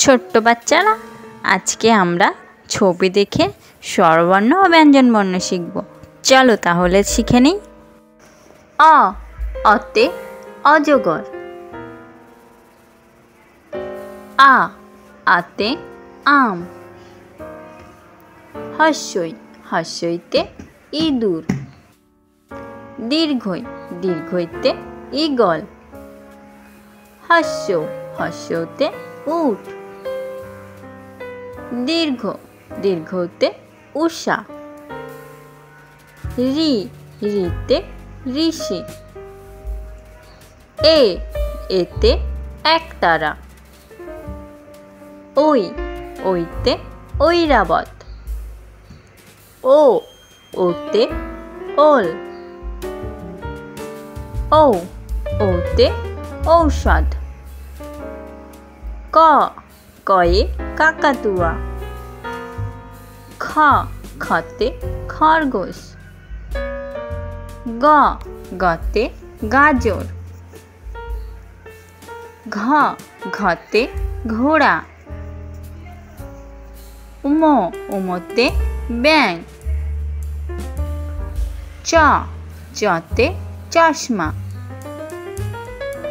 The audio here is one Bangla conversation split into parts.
ছোট্ট বাচ্চারা, আজকে আমরা ছবি দেখে স্বরবর্ণ ও ব্যঞ্জনবর্ণ শিখব। চলো তাহলে শিখে নিই। অ, অতে অজগর। আ, আতে আম। হস্যই, হস্যইতে ইঁদুর। দীর্ঘই, দীর্ঘইতে ঈগল। হস্য, হস্যতে উট। দীর্ঘ, দীর্ঘতে উষা। রি, রিতে ঋষি। এ, এতে একতারা। ওই, ওইতে ঐরাবত। ও, ওতে ওল। ও, ওতে ঔষধ। ক, কয়ে কাকাতুয়া। খ, খতে খরগোশ। গ, গতে গাজর। ঘ, ঘতে ঘোড়া। উম, উমতে ব্যাঙ। চ, চতে চশমা।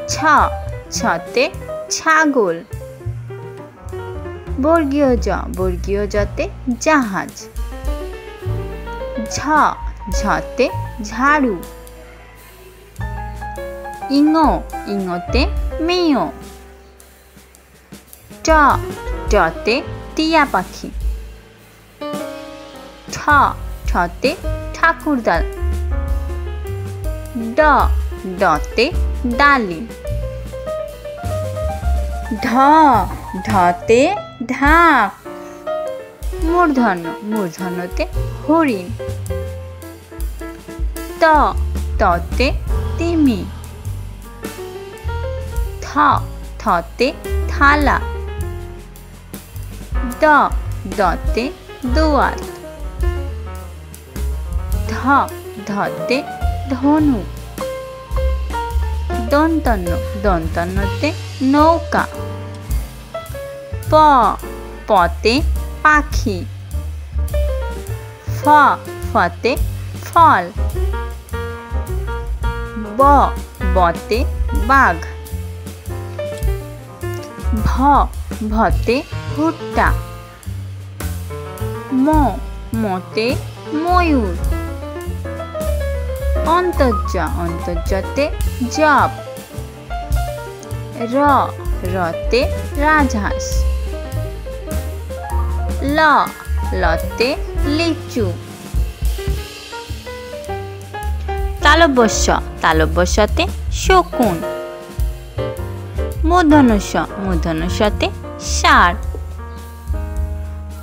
ছ, ছতে ছাগল। বর্গীয় জ, বর্গীয় জতে জাহাজ। ঝ, ঝতে ঝাড়ু। ইঙ, ইঙতে মেয়। ট, টতে টিয়া পাখি। ঠ, ঠতে ঠাকুরদা। ড, ডতে ডালিম। ঢ, ঢতে ঢাক। মূর্ধন্য, মূর্ধন্যতে হরিণ। ত, ততে তিমি। থ, থতে থালা। দ, দতে দোয়াত। ধ, ধতে ধনু। দন্তন্য, দন্তন্যতে নৌকা। প, পতে পাখি। ফ, ফতে ফল। ব, বতে বাঘ। ভ, ভতে ভুট্টা। ম, মতে ময়ূর। অন্তর্য, অন্তর্যতে জব। র, রতে রাজহাঁস। ল, লতে লিচু। তালব্যস্য, তালব্যস্যতে শকুন। মূর্ধন্যস্য, মূর্ধন্যস্যতে ষাঁড়।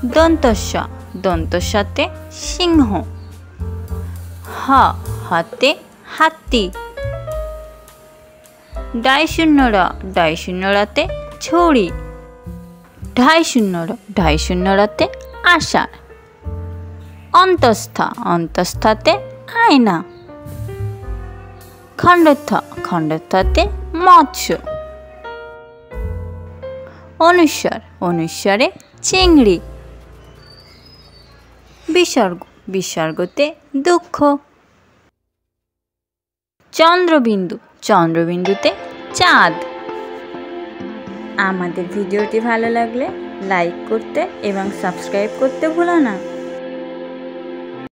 দন্তস্য, দন্তস্যতে সিংহ। হ, হতে হাতি। ডাইশূন্য র, ডাইশূন্য রতে ছড়ি। ঢাইশূন্য র, ঢাইশূন্য রতে আষাঢ়। অন্তস্থ, অন্তস্থতে আয়না। খণ্ডস্থ, খণ্ডস্থতে মৎস্য। অনুস্বর, অনুস্বরে চিংড়ি। বিসর্গ, বিসর্গতে দুঃখ। চন্দ্রবিন্দু, চন্দ্রবিন্দুতে চাঁদ। আমাদের ভিডিওটি ভালো লাগলে লাইক করতে এবং সাবস্ক্রাইব করতে ভুলো না।